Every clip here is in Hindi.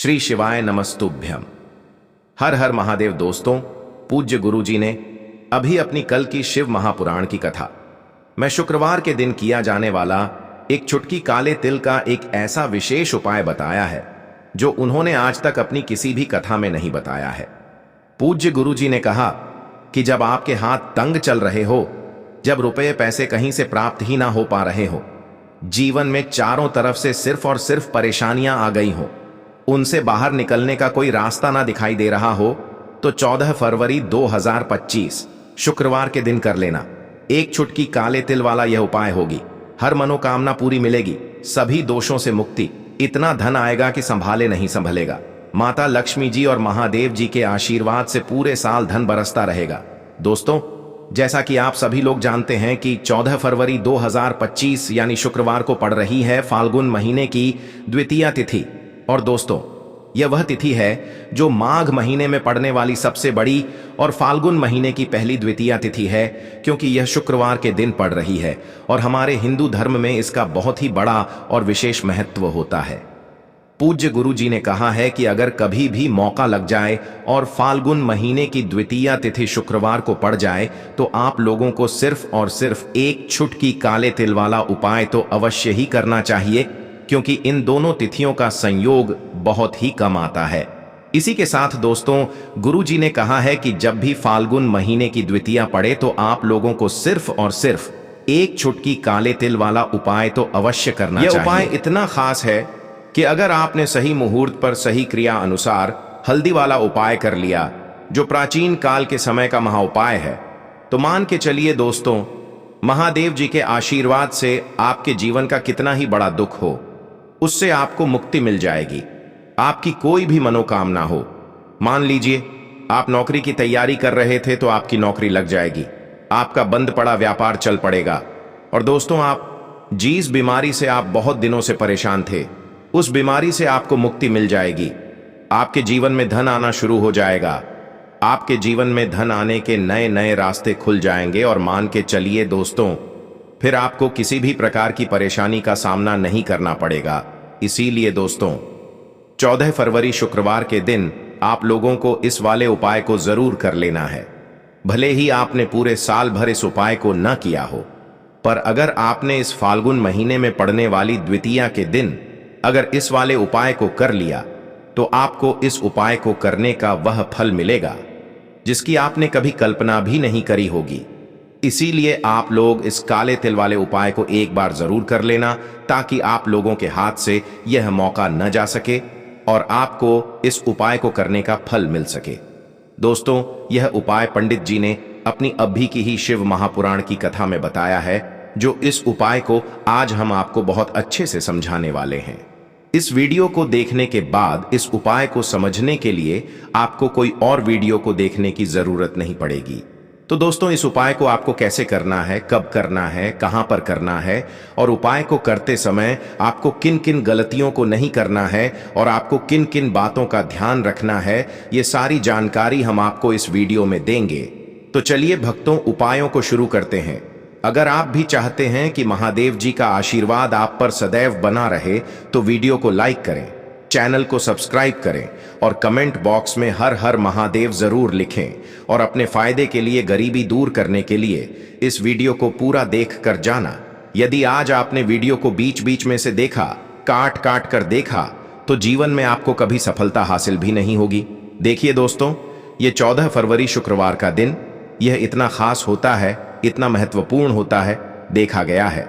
श्री शिवाय नमस्तुभ्यम। हर हर महादेव। दोस्तों, पूज्य गुरुजी ने अभी अपनी कल की शिव महापुराण की कथा में शुक्रवार के दिन किया जाने वाला एक चुटकी काले तिल का एक ऐसा विशेष उपाय बताया है जो उन्होंने आज तक अपनी किसी भी कथा में नहीं बताया है। पूज्य गुरुजी ने कहा कि जब आपके हाथ तंग चल रहे हो, जब रुपए पैसे कहीं से प्राप्त ही ना हो पा रहे हो, जीवन में चारों तरफ से सिर्फ और सिर्फ परेशानियां आ गई हो, उनसे बाहर निकलने का कोई रास्ता ना दिखाई दे रहा हो, तो 14 फरवरी 2025 शुक्रवार के दिन कर लेना। एक चुटकी काले तिल वाला यह उपाय होगी। हर मनोकामना पूरी मिलेगी, सभी दोषों से मुक्ति, इतना धन आएगा कि संभाले नहीं संभलेगा। माता लक्ष्मी जी और महादेव जी के आशीर्वाद से पूरे साल धन बरसता रहेगा। दोस्तों, जैसा कि आप सभी लोग जानते हैं कि 14 फरवरी 2025 यानी शुक्रवार को पड़ रही है फाल्गुन महीने की द्वितीया तिथि। और दोस्तों, यह वह तिथि है जो माघ महीने में पड़ने वाली सबसे बड़ी और फाल्गुन महीने की पहली द्वितीया तिथि है, क्योंकि यह शुक्रवार के दिन पड़ रही है और हमारे हिंदू धर्म में इसका बहुत ही बड़ा और विशेष महत्व होता है। पूज्य गुरु जी ने कहा है कि अगर कभी भी मौका लग जाए और फाल्गुन महीने की द्वितीया तिथि शुक्रवार को पड़ जाए, तो आप लोगों को सिर्फ और सिर्फ एक चुटकी काले तिल वाला उपाय तो अवश्य ही करना चाहिए, क्योंकि इन दोनों तिथियों का संयोग बहुत ही कम आता है। इसी के साथ दोस्तों, गुरुजी ने कहा है कि जब भी फाल्गुन महीने की द्वितीया पड़े तो आप लोगों को सिर्फ और सिर्फ एक चुटकी काले तिल वाला उपाय तो अवश्य करना चाहिए। यह उपाय इतना खास है कि अगर आपने सही मुहूर्त पर सही क्रिया अनुसार हल्दी वाला उपाय कर लिया, जो प्राचीन काल के समय का महाउपाय है, तो मान के चलिए दोस्तों, महादेव जी के आशीर्वाद से आपके जीवन का कितना ही बड़ा दुख हो, उससे आपको मुक्ति मिल जाएगी। आपकी कोई भी मनोकामना हो, मान लीजिए आप नौकरी की तैयारी कर रहे थे तो आपकी नौकरी लग जाएगी, आपका बंद पड़ा व्यापार चल पड़ेगा। और दोस्तों, आप जिस बीमारी से आप बहुत दिनों से परेशान थे, उस बीमारी से आपको मुक्ति मिल जाएगी। आपके जीवन में धन आना शुरू हो जाएगा। आपके जीवन में धन आने के नए नए रास्ते खुल जाएंगे और मान के चलिए दोस्तों, फिर आपको किसी भी प्रकार की परेशानी का सामना नहीं करना पड़ेगा। इसीलिए दोस्तों, 14 फरवरी शुक्रवार के दिन आप लोगों को इस वाले उपाय को जरूर कर लेना है। भले ही आपने पूरे साल भर इस उपाय को न किया हो, पर अगर आपने इस फाल्गुन महीने में पड़ने वाली द्वितीया के दिन अगर इस वाले उपाय को कर लिया, तो आपको इस उपाय को करने का वह फल मिलेगा जिसकी आपने कभी कल्पना भी नहीं करी होगी। इसीलिए आप लोग इस काले तिल वाले उपाय को एक बार जरूर कर लेना, ताकि आप लोगों के हाथ से यह मौका न जा सके और आपको इस उपाय को करने का फल मिल सके। दोस्तों, यह उपाय पंडित जी ने अपनी अभी की ही शिव महापुराण की कथा में बताया है, जो इस उपाय को आज हम आपको बहुत अच्छे से समझाने वाले हैं। इस वीडियो को देखने के बाद इस उपाय को समझने के लिए आपको कोई और वीडियो को देखने की जरूरत नहीं पड़ेगी। तो दोस्तों, इस उपाय को आपको कैसे करना है, कब करना है, कहां पर करना है और उपाय को करते समय आपको किन किन गलतियों को नहीं करना है और आपको किन किन बातों का ध्यान रखना है, ये सारी जानकारी हम आपको इस वीडियो में देंगे। तो चलिए भक्तों, उपायों को शुरू करते हैं। अगर आप भी चाहते हैं कि महादेव जी का आशीर्वाद आप पर सदैव बना रहे, तो वीडियो को लाइक करें, चैनल को सब्सक्राइब करें और कमेंट बॉक्स में हर हर महादेव जरूर लिखें। और अपने फायदे के लिए, गरीबी दूर करने के लिए इस वीडियो को पूरा देख कर जाना। यदि आज आपने वीडियो को बीच बीच में से देखा, काट काट कर देखा, तो जीवन में आपको कभी सफलता हासिल भी नहीं होगी। देखिए दोस्तों, ये 14 फरवरी शुक्रवार का दिन, यह इतना खास होता है, इतना महत्वपूर्ण होता है, देखा गया है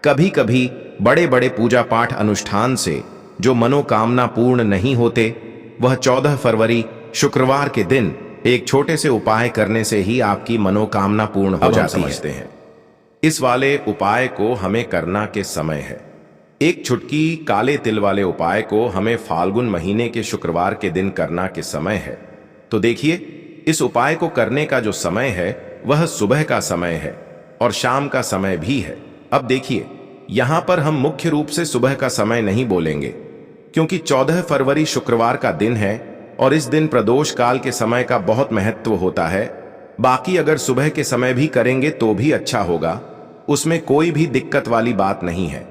कभी कभी बड़े बड़े पूजा पाठ अनुष्ठान से जो मनोकामना पूर्ण नहीं होते, वह 14 फरवरी शुक्रवार के दिन एक छोटे से उपाय करने से ही आपकी मनोकामना पूर्ण हो जाती है। इस वाले उपाय को हमें करना के समय है। एक चुटकी काले तिल वाले उपाय को हमें फाल्गुन महीने के शुक्रवार के दिन करना के समय है। तो देखिए, इस उपाय को करने का जो समय है वह सुबह का समय है और शाम का समय भी है। अब देखिए, यहां पर हम मुख्य रूप से सुबह का समय नहीं बोलेंगे, क्योंकि 14 फरवरी शुक्रवार का दिन है और इस दिन प्रदोष काल के समय का बहुत महत्व होता है। बाकी अगर सुबह के समय भी करेंगे तो भी अच्छा होगा, उसमें कोई भी दिक्कत वाली बात नहीं है।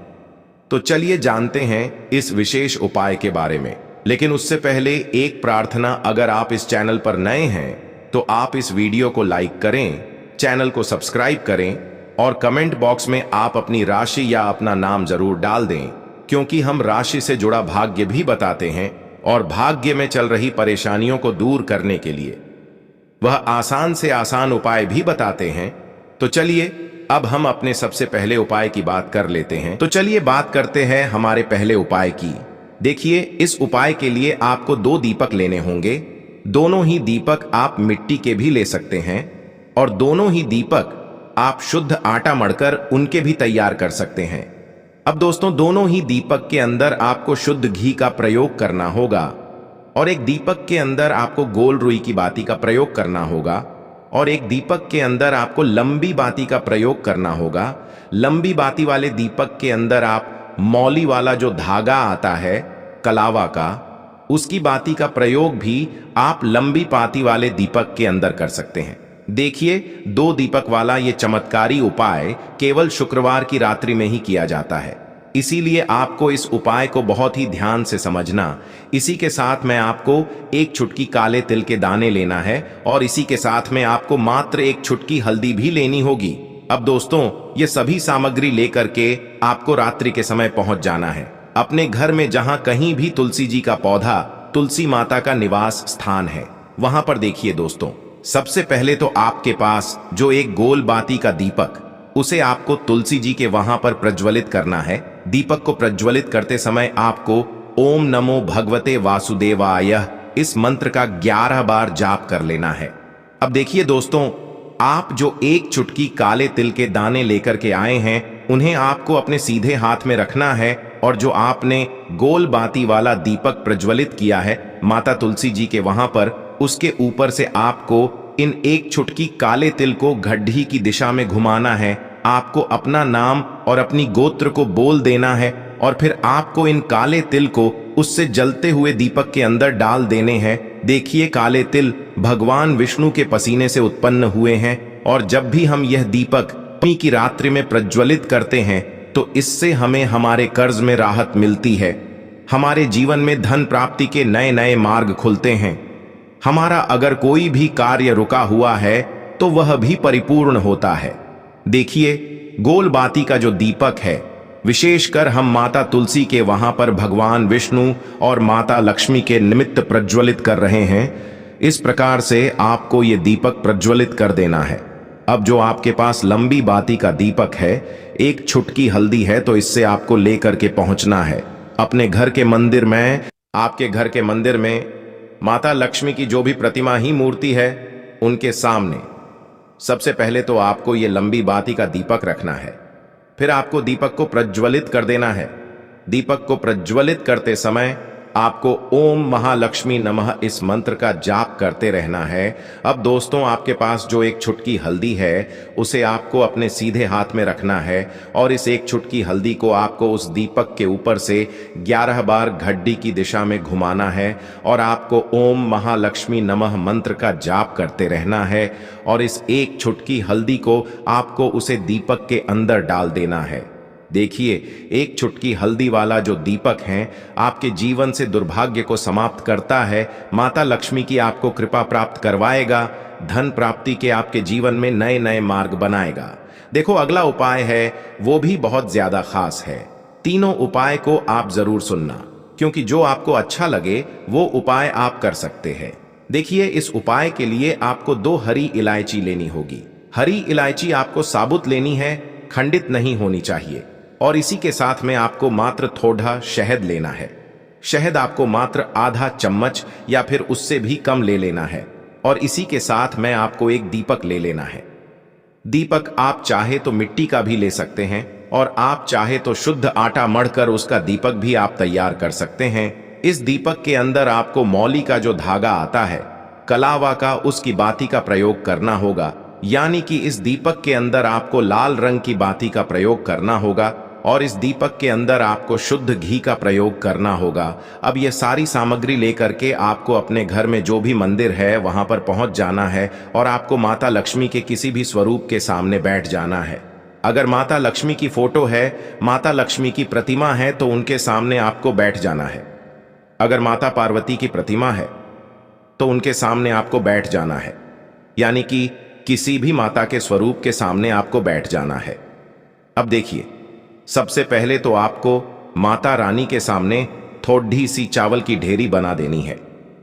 तो चलिए जानते हैं इस विशेष उपाय के बारे में। लेकिन उससे पहले एक प्रार्थना, अगर आप इस चैनल पर नए हैं तो आप इस वीडियो को लाइक करें, चैनल को सब्सक्राइब करें और कमेंट बॉक्स में आप अपनी राशि या अपना नाम जरूर डाल दें, क्योंकि हम राशि से जुड़ा भाग्य भी बताते हैं और भाग्य में चल रही परेशानियों को दूर करने के लिए वह आसान से आसान उपाय भी बताते हैं। तो चलिए अब हम अपने सबसे पहले उपाय की बात कर लेते हैं। तो चलिए बात करते हैं हमारे पहले उपाय की। देखिए, इस उपाय के लिए आपको 2 दीपक लेने होंगे। दोनों ही दीपक आप मिट्टी के भी ले सकते हैं और दोनों ही दीपक आप शुद्ध आटा मढ़कर उनके भी तैयार कर सकते हैं। अब दोस्तों, दोनों ही दीपक के अंदर आपको शुद्ध घी का प्रयोग करना होगा और एक दीपक के अंदर आपको गोल रुई की बाती का प्रयोग करना होगा और एक दीपक के अंदर आपको लंबी बाती का प्रयोग करना होगा। लंबी बाती वाले दीपक के अंदर आप मौली वाला जो धागा आता है कलावा का, उसकी बाती का प्रयोग भी आप लंबी बाती वाले दीपक के अंदर कर सकते हैं। देखिए, 2 दीपक वाला ये चमत्कारी उपाय केवल शुक्रवार की रात्रि में ही किया जाता है, इसीलिए आपको इस उपाय को बहुत ही ध्यान से समझना। इसी के साथ में आपको 1 चुटकी काले तिल के दाने लेना है और इसी के साथ में आपको मात्र 1 चुटकी हल्दी भी लेनी होगी। अब दोस्तों, ये सभी सामग्री लेकर के आपको रात्रि के समय पहुंच जाना है अपने घर में, जहां कहीं भी तुलसी जी का पौधा, तुलसी माता का निवास स्थान है, वहां पर देखिए दोस्तों, सबसे पहले तो आपके पास जो एक गोल बाती का दीपक, उसे आपको तुलसी जी के वहां पर प्रज्वलित करना है। दीपक को प्रज्वलित करते समय आपको ओम नमो भगवते वासुदेवाय इस मंत्र का 11 बार जाप कर लेना है। अब देखिए दोस्तों, आप जो 1 चुटकी काले तिल के दाने लेकर के आए हैं, उन्हें आपको अपने सीधे हाथ में रखना है और जो आपने गोल बाती वाला दीपक प्रज्वलित किया है माता तुलसी जी के वहां पर, उसके ऊपर से आपको इन 1 चुटकी काले तिल को गड्ढी की दिशा में घुमाना है। आपको अपना नाम और अपनी गोत्र को बोल देना है और फिर आपको इन काले तिल को उससे जलते हुए दीपक के अंदर डाल देने हैं। देखिए, काले तिल भगवान विष्णु के पसीने से उत्पन्न हुए हैं और जब भी हम यह दीपक नवमी की रात्रि में प्रज्वलित करते हैं तो इससे हमें हमारे कर्ज में राहत मिलती है, हमारे जीवन में धन प्राप्ति के नए नए मार्ग खुलते हैं, हमारा अगर कोई भी कार्य रुका हुआ है तो वह भी परिपूर्ण होता है। देखिए, गोल बाती का जो दीपक है, विशेषकर हम माता तुलसी के वहां पर भगवान विष्णु और माता लक्ष्मी के निमित्त प्रज्वलित कर रहे हैं। इस प्रकार से आपको ये दीपक प्रज्वलित कर देना है। अब जो आपके पास लंबी बाती का दीपक है, 1 चुटकी हल्दी है, तो इससे आपको लेकर के पहुंचना है अपने घर के मंदिर में। आपके घर के मंदिर में माता लक्ष्मी की जो भी प्रतिमा ही मूर्ति है, उनके सामने सबसे पहले तो आपको ये लंबी बाती का दीपक रखना है। फिर आपको दीपक को प्रज्वलित कर देना है। दीपक को प्रज्वलित करते समय आपको ओम महालक्ष्मी नमः इस मंत्र का जाप करते रहना है। अब दोस्तों, आपके पास जो 1 चुटकी हल्दी है, उसे आपको अपने सीधे हाथ में रखना है और इस 1 चुटकी हल्दी को आपको उस दीपक के ऊपर से 11 बार घड्डी की दिशा में घुमाना है और आपको ओम महालक्ष्मी नमः मंत्र का जाप करते रहना है और इस 1 चुटकी हल्दी को आपको उसे दीपक के अंदर डाल देना है। देखिए, 1 चुटकी हल्दी वाला जो दीपक है आपके जीवन से दुर्भाग्य को समाप्त करता है, माता लक्ष्मी की आपको कृपा प्राप्त करवाएगा, धन प्राप्ति के आपके जीवन में नए नए मार्ग बनाएगा। देखो, अगला उपाय है वो भी बहुत ज्यादा खास है। तीनों उपाय को आप जरूर सुनना, क्योंकि जो आपको अच्छा लगे वो उपाय आप कर सकते हैं। देखिए, इस उपाय के लिए आपको 2 हरी इलायची लेनी होगी। हरी इलायची आपको साबुत लेनी है, खंडित नहीं होनी चाहिए। और इसी के साथ में आपको मात्र थोड़ा शहद लेना है। शहद आपको मात्र आधा चम्मच या फिर उससे भी कम ले लेना है और इसी के साथ में आपको 1 दीपक ले लेना है। दीपक आप चाहे तो मिट्टी का भी ले सकते हैं और आप चाहे तो शुद्ध आटा मढ़कर उसका दीपक भी आप तैयार कर सकते हैं। इस दीपक के अंदर आपको मौली का जो धागा आता है कलावा का, उसकी बाती का प्रयोग करना होगा, यानी कि इस दीपक के अंदर आपको लाल रंग की बाती का प्रयोग करना होगा और इस दीपक के अंदर आपको शुद्ध घी का प्रयोग करना होगा। अब ये सारी सामग्री लेकर के आपको अपने घर में जो भी मंदिर है वहां पर पहुंच जाना है और आपको माता लक्ष्मी के किसी भी स्वरूप के सामने बैठ जाना है। अगर माता लक्ष्मी की फोटो है, माता लक्ष्मी की प्रतिमा है, तो उनके सामने आपको बैठ जाना है। अगर माता पार्वती की प्रतिमा है तो उनके सामने आपको बैठ जाना है, यानी कि किसी भी माता के स्वरूप के सामने आपको बैठ जाना है। अब देखिए, सबसे पहले तो आपको माता रानी के सामने थोड़ी सी चावल की ढेरी बना देनी है,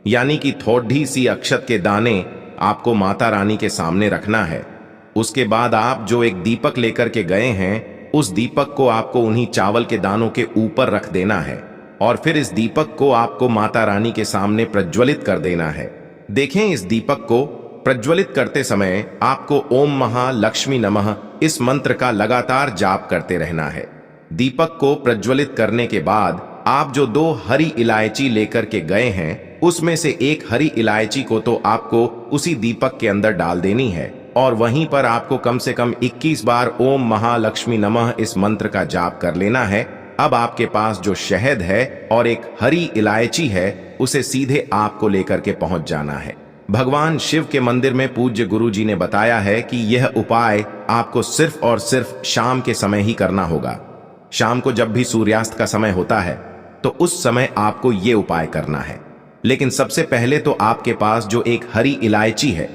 यानी कि थोड़ी सी अक्षत के दाने आपको माता रानी के सामने रखना है। उसके बाद आप जो एक दीपक लेकर के गए हैं, उस दीपक को आपको उन्हीं चावल के दानों के ऊपर रख देना है और फिर इस दीपक को आपको माता रानी के सामने प्रज्वलित कर देना है। देखें, इस दीपक को प्रज्वलित करते समय आपको ओम महालक्ष्मी नमः इस मंत्र का लगातार जाप करते रहना है। दीपक को प्रज्वलित करने के बाद आप जो 2 हरी इलायची लेकर के गए हैं, उसमें से एक हरी इलायची को तो आपको उसी दीपक के अंदर डाल देनी है और वहीं पर आपको कम से कम 21 बार ओम महालक्ष्मी नमः इस मंत्र का जाप कर लेना है। अब आपके पास जो शहद है और एक हरी इलायची है, उसे सीधे आपको लेकर के पहुंच जाना है। भगवान शिव के मंदिर में पूज्य गुरु जी ने बताया है कि यह उपाय आपको सिर्फ और सिर्फ शाम के समय ही करना होगा। शाम को जब भी सूर्यास्त का समय होता है तो उस समय आपको यह उपाय करना है। लेकिन सबसे पहले तो आपके पास जो एक हरी इलायची है,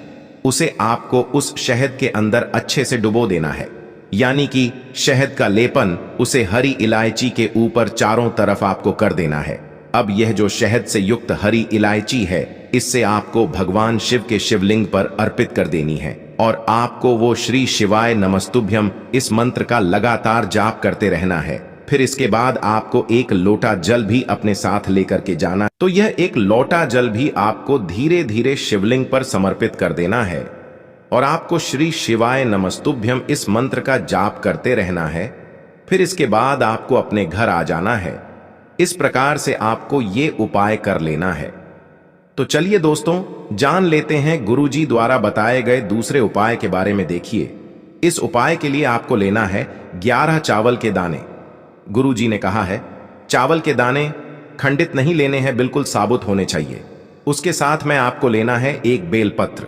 उसे आपको उस शहद के अंदर अच्छे से डुबो देना है, यानी कि शहद का लेपन उसे हरी इलायची के ऊपर चारों तरफ आपको कर देना है। अब यह जो शहद से युक्त हरी इलायची है, इससे आपको भगवान शिव के शिवलिंग पर अर्पित कर देनी है और आपको वो श्री शिवाय नमस्तुभ्यम इस मंत्र का लगातार जाप करते रहना है। फिर इसके बाद आपको एक लोटा जल भी अपने साथ लेकर के जाना। तो यह एक लोटा जल भी आपको धीरे धीरे शिवलिंग पर समर्पित कर देना है और आपको श्री शिवाय नमस्तुभ्यम इस मंत्र का जाप करते रहना है। फिर इसके बाद आपको अपने घर आ जाना है। इस प्रकार से आपको ये उपाय कर लेना है। तो चलिए दोस्तों, जान लेते हैं गुरुजी द्वारा बताए गए दूसरे उपाय के बारे में। देखिए, इस उपाय के लिए आपको लेना है 11 चावल के दाने। गुरुजी ने कहा है चावल के दाने खंडित नहीं लेने हैं, बिल्कुल साबुत होने चाहिए। उसके साथ में आपको लेना है एक बेलपत्र।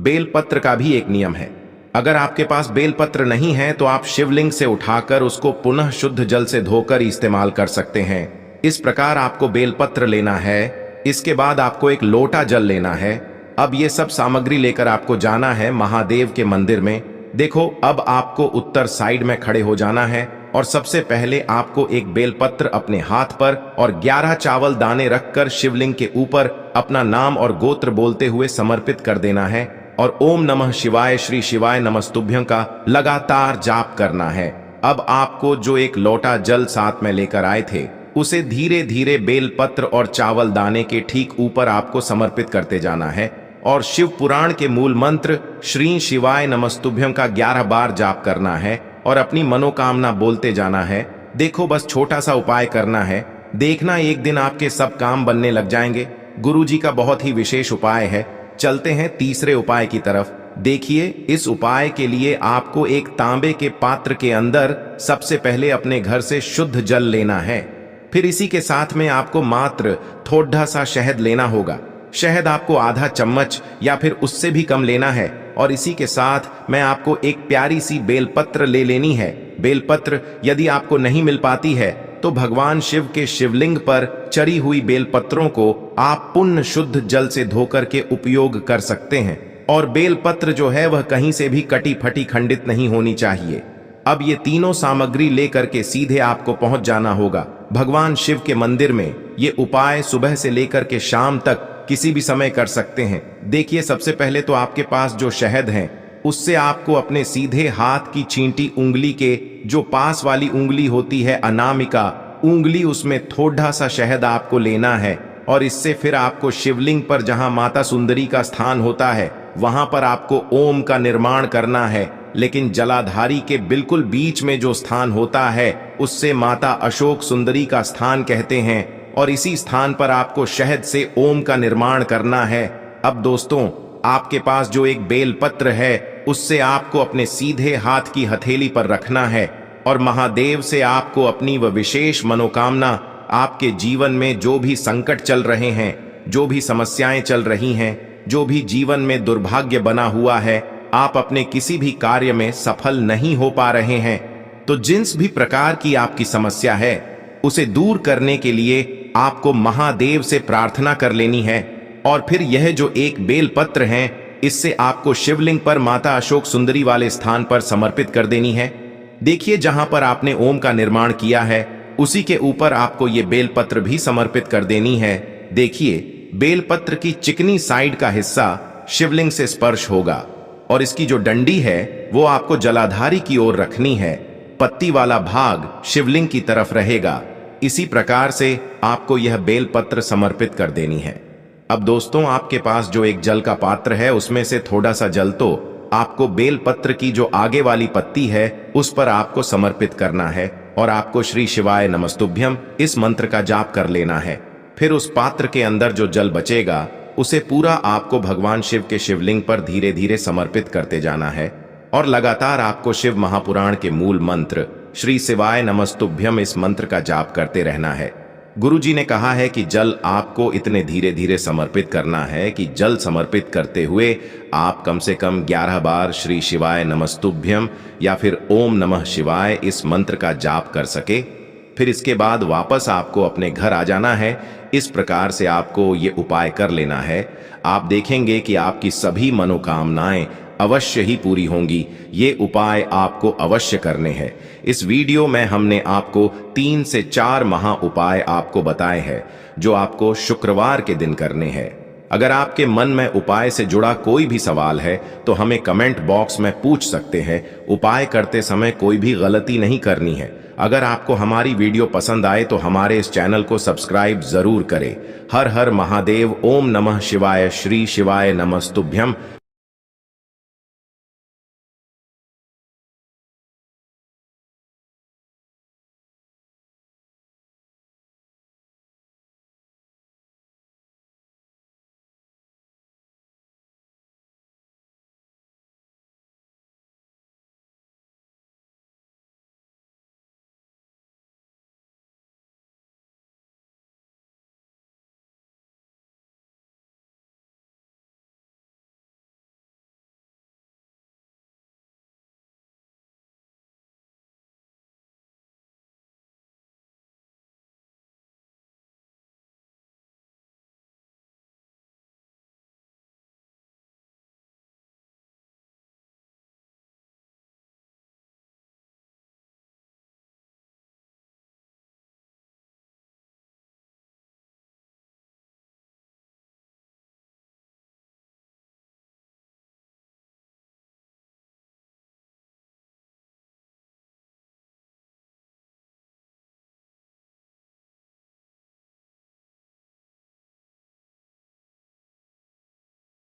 बेलपत्र का भी एक नियम है, अगर आपके पास बेलपत्र नहीं है तो आप शिवलिंग से उठाकर उसको पुनः शुद्ध जल से धोकर इस्तेमाल कर सकते हैं। इस प्रकार आपको बेलपत्र लेना है। इसके बाद आपको एक लोटा जल लेना है। अब ये सब सामग्री लेकर आपको जाना है महादेव के मंदिर में। देखो, अब आपको उत्तर साइड में खड़े हो जाना है और सबसे पहले आपको एक बेलपत्र अपने हाथ पर और 11 चावल दाने रखकर शिवलिंग के ऊपर अपना नाम और गोत्र बोलते हुए समर्पित कर देना है और ओम नमः शिवाय श्री शिवाय नमस्तुभ्यं का लगातार जाप करना है। अब आपको जो एक लोटा जल साथ में लेकर आए थे, उसे धीरे धीरे बेलपत्र और चावल दाने के ठीक ऊपर आपको समर्पित करते जाना है और शिव पुराण के मूल मंत्र श्री शिवाय नमस्तुभ्यं का 11 बार जाप करना है और अपनी मनोकामना बोलते जाना है। देखो, बस छोटा सा उपाय करना है, देखना एक दिन आपके सब काम बनने लग जाएंगे। गुरुजी का बहुत ही विशेष उपाय है। चलते हैं तीसरे उपाय की तरफ। देखिए, इस उपाय के लिए आपको एक तांबे के पात्र के अंदर सबसे पहले अपने घर से शुद्ध जल लेना है। फिर इसी के साथ में आपको मात्र थोड़ा सा शहद लेना होगा। शहद आपको आधा चम्मच या फिर उससे भी कम लेना है और इसी के साथ में आपको एक प्यारी सी बेलपत्र ले लेनी है। बेलपत्र यदि आपको नहीं मिल पाती है तो भगवान शिव के शिवलिंग पर चढ़ी हुई बेलपत्रों को आप पुण्य शुद्ध जल से धोकर के उपयोग कर सकते हैं और बेलपत्र जो है वह कहीं से भी कटी फटी खंडित नहीं होनी चाहिए। अब ये तीनों सामग्री लेकर के सीधे आपको पहुंच जाना होगा भगवान शिव के मंदिर में। ये उपाय सुबह से लेकर के शाम तक किसी भी समय कर सकते हैं। देखिए, सबसे पहले तो आपके पास जो शहद है, उससे आपको अपने सीधे हाथ की छींटी उंगली के जो पास वाली उंगली होती है, अनामिका उंगली, उसमें थोड़ा सा शहद आपको लेना है और इससे फिर आपको शिवलिंग पर जहां माता सुंदरी का स्थान होता है, वहां पर आपको ओम का निर्माण करना है। लेकिन जलाधारी के बिल्कुल बीच में जो स्थान होता है, उससे माता अशोक सुंदरी का स्थान कहते हैं और इसी स्थान पर आपको शहद से ओम का निर्माण करना है। अब दोस्तों, आपके पास जो एक बेलपत्र है, उससे आपको अपने सीधे हाथ की हथेली पर रखना है और महादेव से आपको अपनी वह विशेष मनोकामना, आपके जीवन में जो भी संकट चल रहे हैं, जो भी समस्याएं चल रही हैं, जो भी जीवन में दुर्भाग्य बना हुआ है, आप अपने किसी भी कार्य में सफल नहीं हो पा रहे हैं, तो जिस भी प्रकार की आपकी समस्या है, उसे दूर करने के लिए आपको महादेव से प्रार्थना कर लेनी है और फिर यह जो एक बेलपत्र है इससे आपको शिवलिंग पर माता अशोक सुंदरी वाले स्थान पर समर्पित कर देनी है। देखिए जहां पर आपने ओम का निर्माण किया है उसी के ऊपर आपको ये बेलपत्र भी समर्पित कर देनी है। देखिए बेलपत्र की चिकनी साइड का हिस्सा शिवलिंग से स्पर्श होगा और इसकी जो डंडी है वो आपको जलाधारी की ओर रखनी है। पत्ती वाला भाग शिवलिंग की तरफ रहेगा। इसी प्रकार से आपको यह बेलपत्र समर्पित कर देनी है। अब दोस्तों आपके पास जो एक जल का पात्र है उसमें से थोड़ा सा जल तो आपको बेलपत्र की जो आगे वाली पत्ती है उस पर आपको समर्पित करना है और आपको श्री शिवाय नमस्तुभ्यम इस मंत्र का जाप कर लेना है। फिर उस पात्र के अंदर जो जल बचेगा उसे पूरा आपको भगवान शिव के शिवलिंग पर धीरे धीरे समर्पित करते जाना है और लगातार आपको शिव महापुराण के मूल मंत्र श्री शिवाय नमस्तुभ्यम इस मंत्र का जाप करते रहना है। गुरुजी ने कहा है कि जल आपको इतने धीरे धीरे समर्पित करना है कि जल समर्पित करते हुए आप कम से कम 11 बार श्री शिवाय नमस्तुभ्यम या फिर ओम नमः शिवाय इस मंत्र का जाप कर सके। फिर इसके बाद वापस आपको अपने घर आ जाना है। इस प्रकार से आपको ये उपाय कर लेना है। आप देखेंगे कि आपकी सभी मनोकामनाएं अवश्य ही पूरी होंगी। ये उपाय आपको अवश्य करने हैं। इस वीडियो में हमने आपको 3 से 4 महा उपाय आपको बताए हैं जो आपको शुक्रवार के दिन करने हैं। अगर आपके मन में उपाय से जुड़ा कोई भी सवाल है तो हमें कमेंट बॉक्स में पूछ सकते हैं। उपाय करते समय कोई भी गलती नहीं करनी है। अगर आपको हमारी वीडियो पसंद आए तो हमारे इस चैनल को सब्सक्राइब जरूर करें। हर हर महादेव। ओम नमः शिवाय। श्री शिवाय नमस्तुभ्यम।